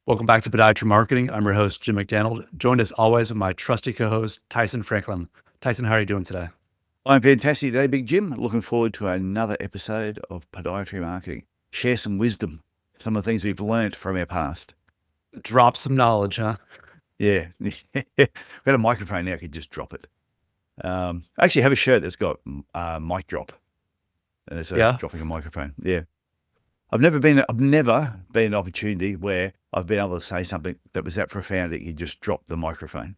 Welcome back to Podiatry Marketing. I'm your host, Jim McDannald, joined as always with my trusty co-host, Tyson Franklin. Tyson, how are you doing today? I'm fantastic today, Big Jim. Looking forward to another episode of Podiatry Marketing. Share some wisdom, some of the things we've learnt from our past. Drop some knowledge, huh? Yeah. We've got a microphone now, I could just drop it. I actually have a shirt that's got mic drop. And it's Yeah. dropping a microphone. Yeah. I've never been an opportunity where I've been able to say something that was that profound that you just drop the microphone.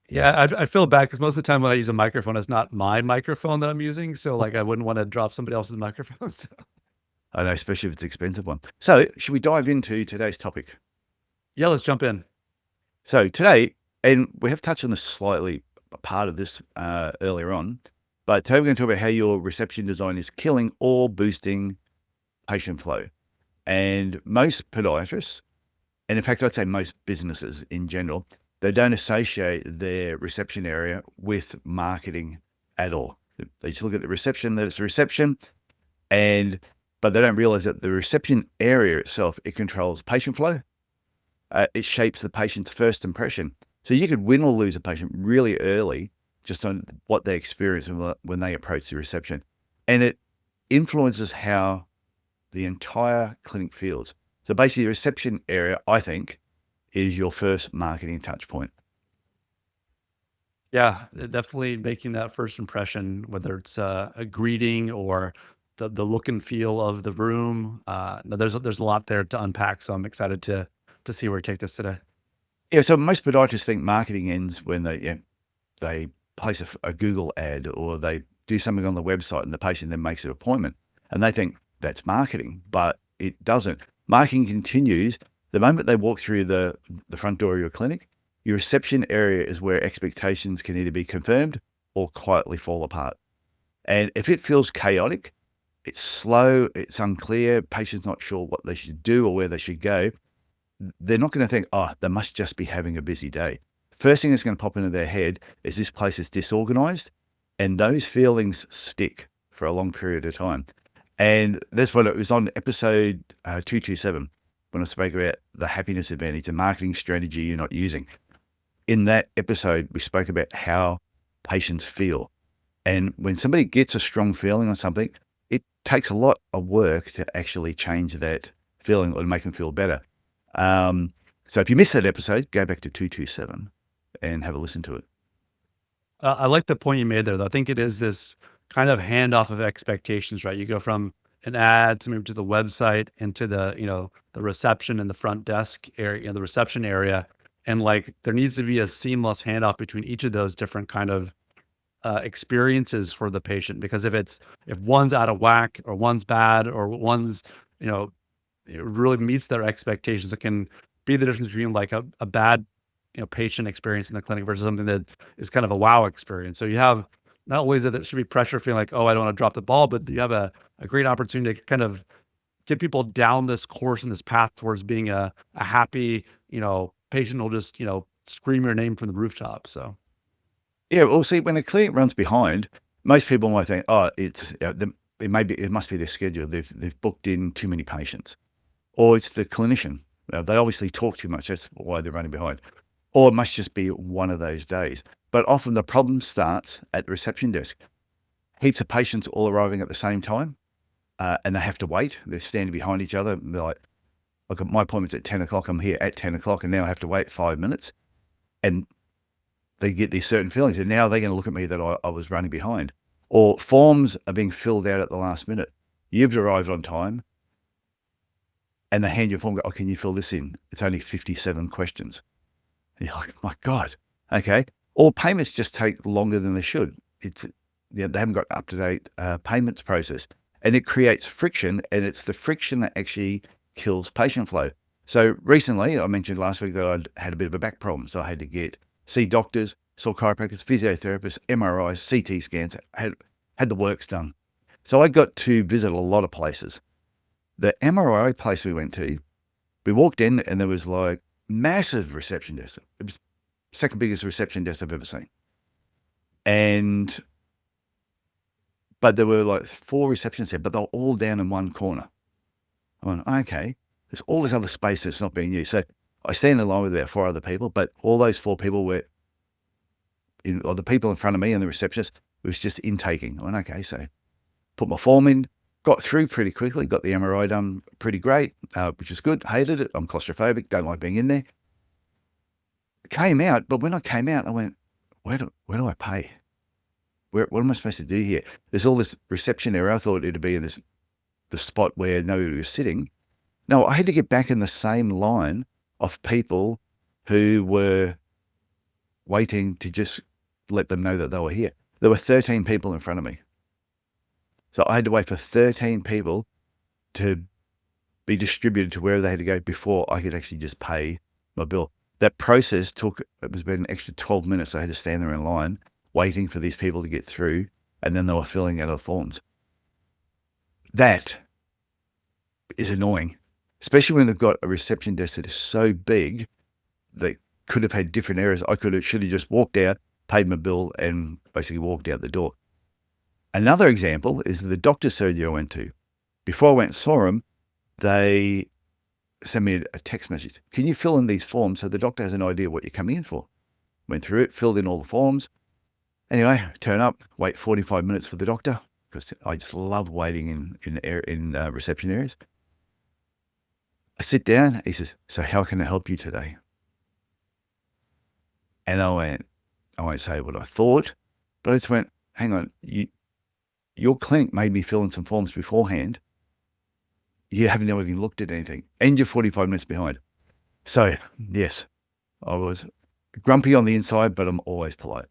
Yeah, I feel bad because most of the time when I use a microphone, it's not my microphone that I'm using. So like I wouldn't want to drop somebody else's microphone. So. I know, especially if it's an expensive one. So should we dive into today's topic? Yeah, let's jump in. So today, and we have touched on this slightly part of this earlier on, but today we're going to talk about how your reception design is killing or boosting patient flow. And most podiatrists, and in fact, I'd say most businesses in general, they don't associate their reception area with marketing at all. They just look at the reception, that it's a reception, but they don't realize that the reception area itself, it controls patient flow. It shapes the patient's first impression. So you could win or lose a patient really early just on what they experience when they approach the reception. And it influences how the entire clinic feels. So basically the reception area, I think, is your first marketing touch point. Yeah, definitely making that first impression, whether it's a greeting or the look and feel of the room. No, there's a lot there to unpack. So I'm excited to see where we take this today. Yeah, so most podiatrists think marketing ends when they place a Google ad or they do something on the website and the patient then makes an appointment. And they think that's marketing, but it doesn't. Marketing continues the moment they walk through the front door of your clinic. Your reception area is where expectations can either be confirmed or quietly fall apart. And if it feels chaotic, it's slow, it's unclear, patient's not sure what they should do or where they should go, they're not going to think, oh, they must just be having a busy day. First thing that's going to pop into their head is this place is disorganized, and those feelings stick for a long period of time. And that's what it was on episode 227 when I spoke about the happiness advantage, the marketing strategy you're not using. In that episode, we spoke about how patients feel. And when somebody gets a strong feeling on something, it takes a lot of work to actually change that feeling or to make them feel better. So if you missed that episode, go back to 227 and have a listen to it. I like the point you made there, though. I think it is this kind of handoff of expectations, right? You go from an ad to move to the website into the reception and the front desk area, the reception area. And like, there needs to be a seamless handoff between each of those different kind of experiences for the patient. Because if one's out of whack or one's bad or one's, it really meets their expectations, it can be the difference between like a bad patient experience in the clinic versus something that is kind of a wow experience. So you have not only that there should be pressure feeling like, oh, I don't want to drop the ball, but you have a great opportunity to kind of get people down this course and this path towards being a happy, patient will just, scream your name from the rooftop. So Yeah, well, see, when a clinic runs behind, most people might think, oh, it must be their schedule. They've booked in too many patients, or it's the clinician. They obviously talk too much. That's why they're running behind. Or it must just be one of those days. But often the problem starts at the reception desk. Heaps of patients all arriving at the same time, and they have to wait. They're standing behind each other. They're like, look, my appointment's at 10 o'clock. I'm here at 10 o'clock, and now I have to wait 5 minutes. And they get these certain feelings, and now they're going to look at me that I was running behind. Or forms are being filled out at the last minute. You've arrived on time, and they hand you a form, go, oh, can you fill this in? It's only 57 questions. And you're like, my God, okay. Or payments just take longer than they should. They haven't got up-to-date payments process. And it creates friction, and it's the friction that actually kills patient flow. So recently, I mentioned last week that I'd had a bit of a back problem. So I had to see doctors, saw chiropractors, physiotherapists, MRIs, CT scans, had the works done. So I got to visit a lot of places. The MRI place we went to, we walked in and there was like massive reception desk. It was the second biggest reception desk I've ever seen. But there were like 4 receptions there, but they were all down in one corner. I went, okay, There's all this other space that's not being used. So I stand in line with about 4 other people, but all those 4 people were or the people in front of me and the receptionist was just intaking. I went, okay, so put my form in, got through pretty quickly, got the MRI done pretty great, which is good. Hated it. I'm claustrophobic, don't like being in there. Came out, but when I came out, I went, where do I pay? What am I supposed to do here? There's all this reception area. I thought it'd be in the spot where nobody was sitting. No, I had to get back in the same line of people who were waiting to just let them know that they were here. There were 13 people in front of me. So I had to wait for 13 people to be distributed to wherever they had to go before I could actually just pay my bill. That process it was about an extra 12 minutes. I had to stand there in line waiting for these people to get through, and then they were filling out the forms. That is annoying, especially when they've got a reception desk that is so big that could have had different areas. Should have just walked out, paid my bill, and basically walked out the door. Another example is the doctor's surgery I went to. Before I went and saw him, they sent me a text message. Can you fill in these forms so the doctor has an idea what you're coming in for? Went through it, filled in all the forms. Anyway, turn up, wait 45 minutes for the doctor because I just love waiting in reception areas. I sit down. He says, "So how can I help you today?" And I won't say what I thought, but I just went, "Hang on, your clinic made me fill in some forms beforehand. You haven't even looked at anything, and you're 45 minutes behind." So yes, I was grumpy on the inside, but I'm always polite.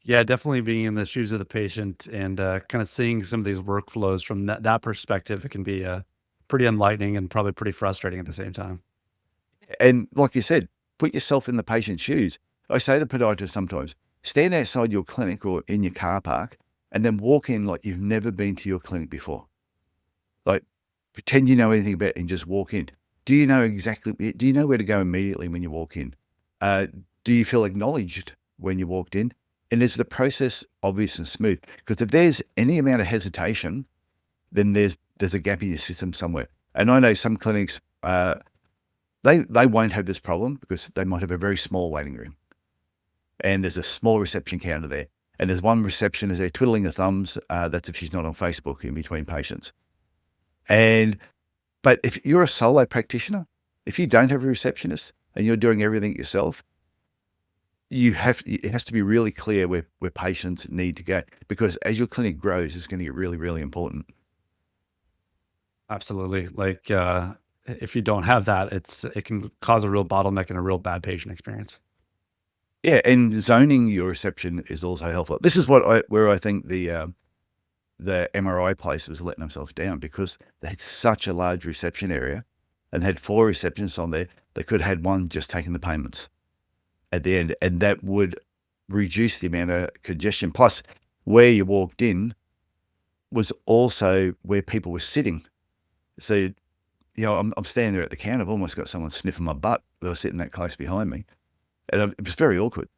Yeah, definitely being in the shoes of the patient and kind of seeing some of these workflows from that perspective, it can be pretty enlightening and probably pretty frustrating at the same time. And like you said, put yourself in the patient's shoes. I say to podiatrists sometimes, stand outside your clinic or in your car park and then walk in like you've never been to your clinic before. Like pretend you know anything about it and just walk in. Do you know where to go immediately when you walk in? Do you feel acknowledged when you walked in? And is the process obvious and smooth? Because if there's any amount of hesitation, then there's a gap in your system somewhere. And I know some clinics, they won't have this problem because they might have a very small waiting room. And there's a small reception counter there. And there's one receptionist there twiddling her thumbs. That's if she's not on Facebook in between patients. But if you're a solo practitioner, if you don't have a receptionist and you're doing everything yourself, it has to be really clear where patients need to go, because as your clinic grows, it's going to get really, really important. Absolutely. Like if you don't have that, it can cause a real bottleneck and a real bad patient experience. Yeah, and zoning your reception is also helpful. This is where I think the MRI place was letting themselves down, because they had such a large reception area and had 4 receptionists on there. They could have had one just taking the payments at the end, and that would reduce the amount of congestion. Plus, where you walked in was also where people were sitting. So, I'm standing there at the counter. I've almost got someone sniffing my butt. They were sitting that close behind me, and it was very awkward.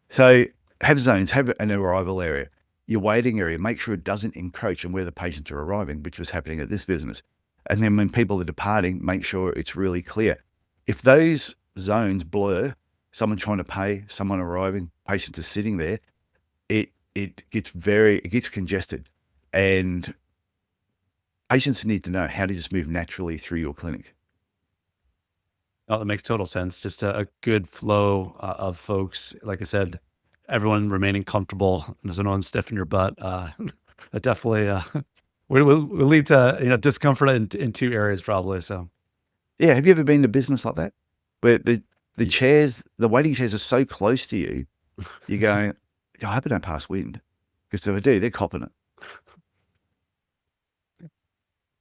So, have zones, have an arrival area. Your waiting area, make sure it doesn't encroach on where the patients are arriving, which was happening at this business. And then when people are departing, make sure it's really clear. If those zones blur, someone trying to pay, someone arriving, patients are sitting there, it gets congested, and patients need to know how to just move naturally through your clinic. Oh, that makes total sense. Just a good flow of folks. Like I said, everyone remaining comfortable. There's no one stiff in your butt. That definitely will lead to discomfort in 2 areas probably. So Yeah, have you ever been to business like that, where the chairs, the waiting chairs are so close to you, you're going, "I hope I don't pass wind," because if I do, they're copping it.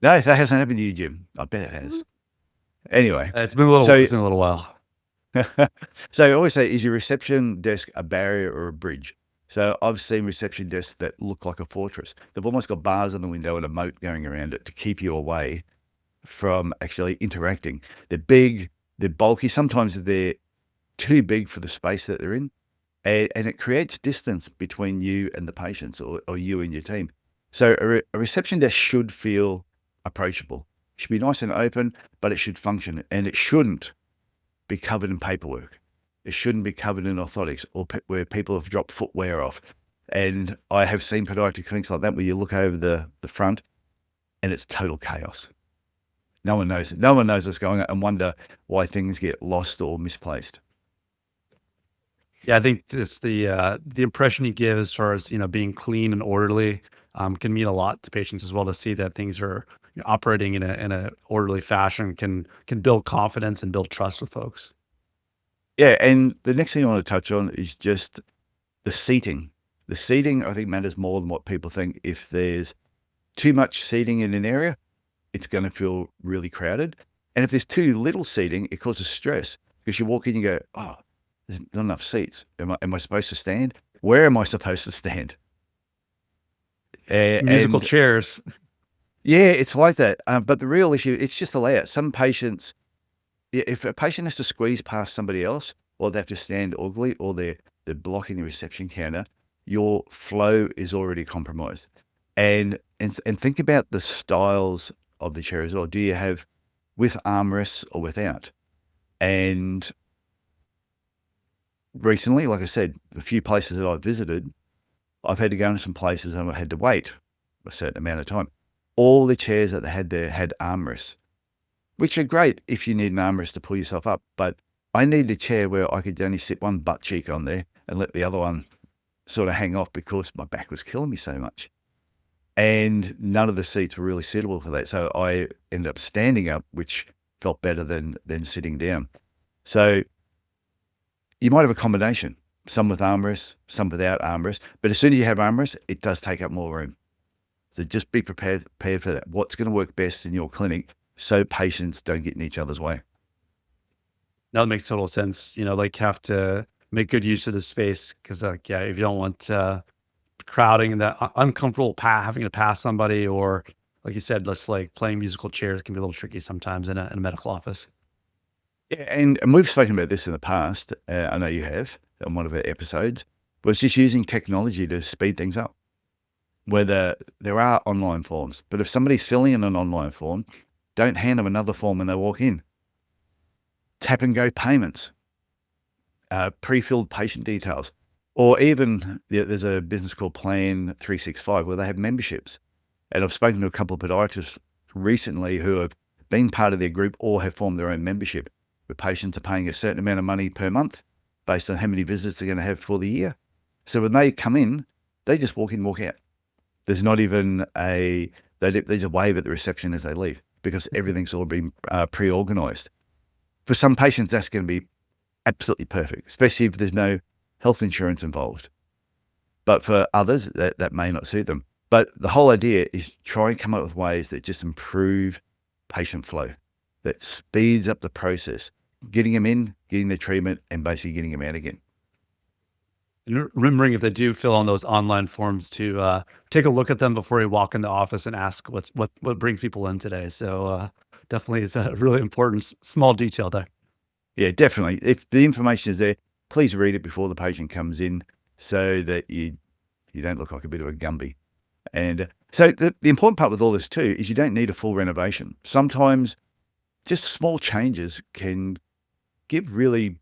No, that hasn't happened to you, Jim. I bet it has. Anyway, it's been a little so it's been a little while. so I always say, is your reception desk a barrier or a bridge? So I've seen reception desks that look like a fortress. They've almost got bars on the window and a moat going around it to keep you away from actually interacting. They're big, they're bulky. Sometimes they're too big for the space that they're in. And it creates distance between you and the patients, or you and your team. So a reception desk should feel approachable. should be nice and open, but it should function, and it shouldn't be covered in paperwork. It shouldn't be covered in orthotics or where people have dropped footwear off. And I have seen podiatry clinics like that where you look over the front and it's total chaos. No one knows. No one knows what's going on and wonder why things get lost or misplaced. Yeah, I think it's the impression you give as far as, being clean and orderly, can mean a lot to patients as well. To see that things are, operating in a orderly fashion can build confidence and build trust with folks. Yeah, and the next thing I want to touch on is just the seating. The seating, I think, matters more than what people think. If there's too much seating in an area, it's going to feel really crowded. And if there's too little seating, it causes stress because you walk in, you go, oh, there's not enough seats. Am I supposed to stand? Where am I supposed to stand? Musical And chairs. yeah, it's like that. But the real issue, it's just the layout. Some patients, if a patient has to squeeze past somebody else, or they have to stand awkwardly, or they're blocking the reception counter, your flow is already compromised. And think about the styles of the chair as well. Do you have with armrests or without? And recently, like I said, a few places that I've visited, I've had to go into some places and I've had to wait a certain amount of time. All the chairs that they had there had armrests, which are great if you need an armrest to pull yourself up. But I needed a chair where I could only sit one butt cheek on there and let the other one sort of hang off because my back was killing me so much. And none of the seats were really suitable for that. So I ended up standing up, which felt better than sitting down. So you might have a combination, some with armrests, some without armrests. But as soon as you have armrests, it does take up more room. So just be prepared for that. What's going to work best in your clinic so patients don't get in each other's way. No, that makes total sense. Like, have to make good use of the space because, like, yeah, if you don't want crowding and that uncomfortable having to pass somebody, or like you said, just like playing musical chairs can be a little tricky sometimes in a medical office. Yeah, and we've spoken about this in the past. I know you have on one of our episodes, but it's just using technology to speed things up. Whether there are online forms, but if somebody's filling in an online form, don't hand them another form when they walk in. Tap and go payments, pre-filled patient details, or even there's a business called Plan 365 where they have memberships. And I've spoken to a couple of podiatrists recently who have been part of their group or have formed their own membership, where patients are paying a certain amount of money per month based on how many visits they're going to have for the year. So when they come in, they just walk in, walk out. There's not even they just wave at the reception as they leave because everything's all been pre-organized. For some patients, that's going to be absolutely perfect, especially if there's no health insurance involved. But for others, that may not suit them. But the whole idea is try and come up with ways that just improve patient flow, that speeds up the process, getting them in, getting their treatment, and basically getting them out again. And remembering, if they do fill on those online forms, to take a look at them before you walk in the office and ask what brings people in today. So definitely, it's a really important small detail there. Yeah, definitely. If the information is there, please read it before the patient comes in so that you don't look like a bit of a Gumby. And so the important part with all this too is you don't need a full renovation. Sometimes just small changes can give really,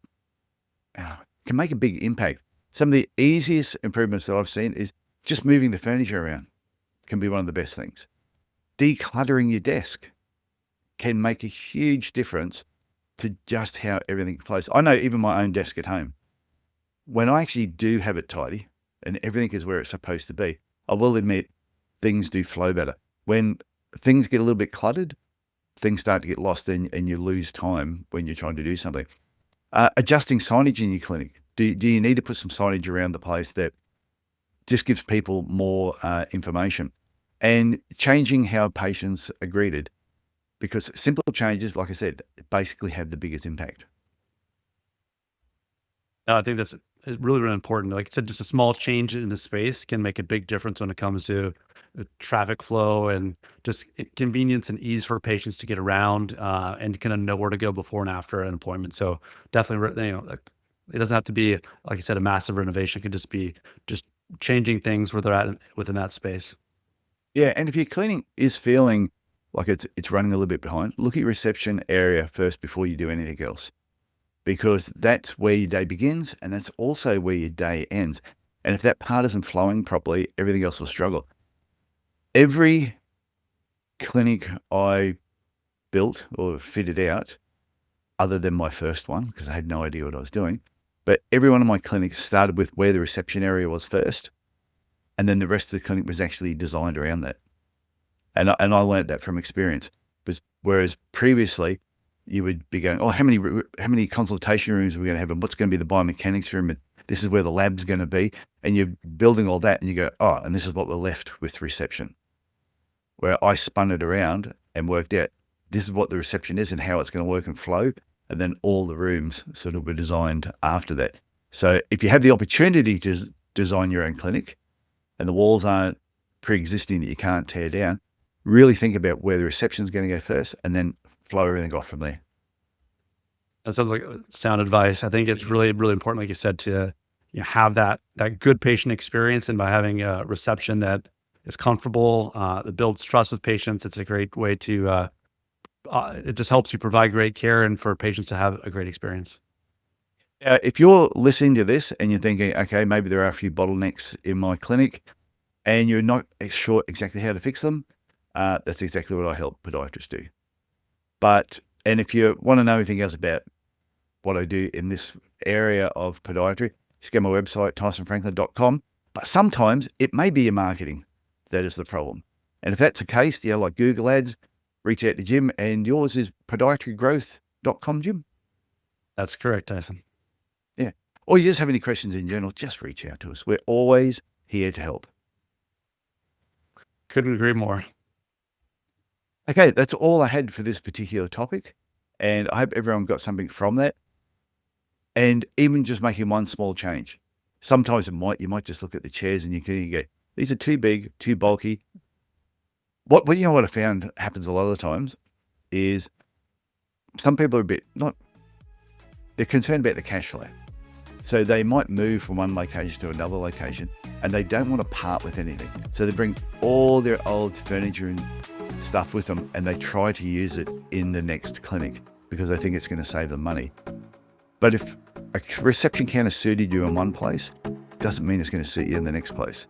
can make a big impact. Some of the easiest improvements that I've seen is just moving the furniture around can be one of the best things. Decluttering your desk can make a huge difference to just how everything flows. I know even my own desk at home, when I actually do have it tidy and everything is where it's supposed to be, I will admit things do flow better. When things get a little bit cluttered, things start to get lost and you lose time when you're trying to do something. Adjusting signage in your clinic. Do you need to put some signage around the place that just gives people more information? And changing how patients are greeted, because simple changes, like I said, basically have the biggest impact. No, I think that's is really, really important. Like I said, just a small change in the space can make a big difference when it comes to traffic flow and just convenience and ease for patients to get around, and kind of know where to go before and after an appointment. So definitely, like, it doesn't have to be, like you said, a massive renovation. It could just be just changing things where they're at within that space. Yeah, and if your cleaning is feeling like it's running a little bit behind, look at your reception area first before you do anything else, because that's where your day begins and that's also where your day ends. And if that part isn't flowing properly, everything else will struggle. Every clinic I built or fitted out, other than my first one, because I had no idea what I was doing, but every one of my clinics started with where the reception area was first, and then the rest of the clinic was actually designed around that. And I learned that from experience. Whereas previously, you would be going, oh, how many consultation rooms are we going to have, and what's going to be the biomechanics room, and this is where the lab's going to be, and you're building all that, and you go, oh, and this is what we're left with reception. Where I spun it around and worked out this is what the reception is and how it's going to work and flow, and then all the rooms sort of were designed after that. So if you have the opportunity to design your own clinic, and the walls aren't pre-existing that you can't tear down, really think about where the reception is going to go first, and then flow everything off from there. That sounds like sound advice. I think it's really, really important, like you said, to have that good patient experience, and by having a reception that is comfortable, that builds trust with patients, it's a great way to. It just helps you provide great care and for patients to have a great experience. If you're listening to this and you're thinking, okay, maybe there are a few bottlenecks in my clinic, and you're not sure exactly how to fix them, that's exactly what I help podiatrists do. And if you want to know anything else about what I do in this area of podiatry, just go to my website, tysonfranklin.com. But sometimes it may be your marketing that is the problem. And if that's the case, like Google ads, reach out to Jim, and yours is podiatrygrowth.com, Jim. That's correct, Tyson. Yeah. Or you just have any questions in general, just reach out to us. We're always here to help. Couldn't agree more. Okay, that's all I had for this particular topic. And I hope everyone got something from that. And even just making one small change. Sometimes you might just look at the chairs and you can go, these are too big, too bulky. What I found happens a lot of the times is some people are they're concerned about the cash flow. So they might move from one location to another location, and they don't want to part with anything. So they bring all their old furniture and stuff with them, and they try to use it in the next clinic because they think it's going to save them money. But if a reception counter suited you in one place, doesn't mean it's going to suit you in the next place.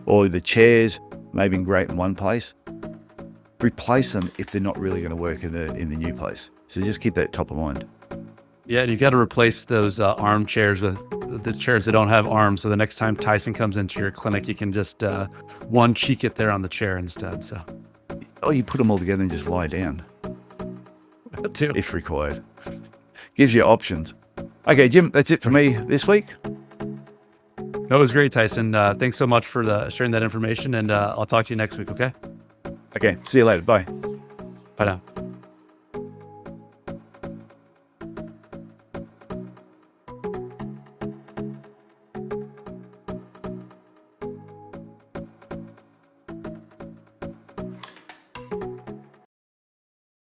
Or the chairs may have been great in one place, replace them if they're not really going to work in the new place. So just keep that top of mind. Yeah, and you got to replace those armchairs with the chairs that don't have arms. So the next time Tyson comes into your clinic, you can just one cheek it there on the chair instead. So, you put them all together and just lie down. That too. If required. Gives you options. Okay, Jim, that's it for me this week. That was great, Tyson. Thanks so much for sharing that information, and I'll talk to you next week, okay? Okay, see you later. Bye. Bye now.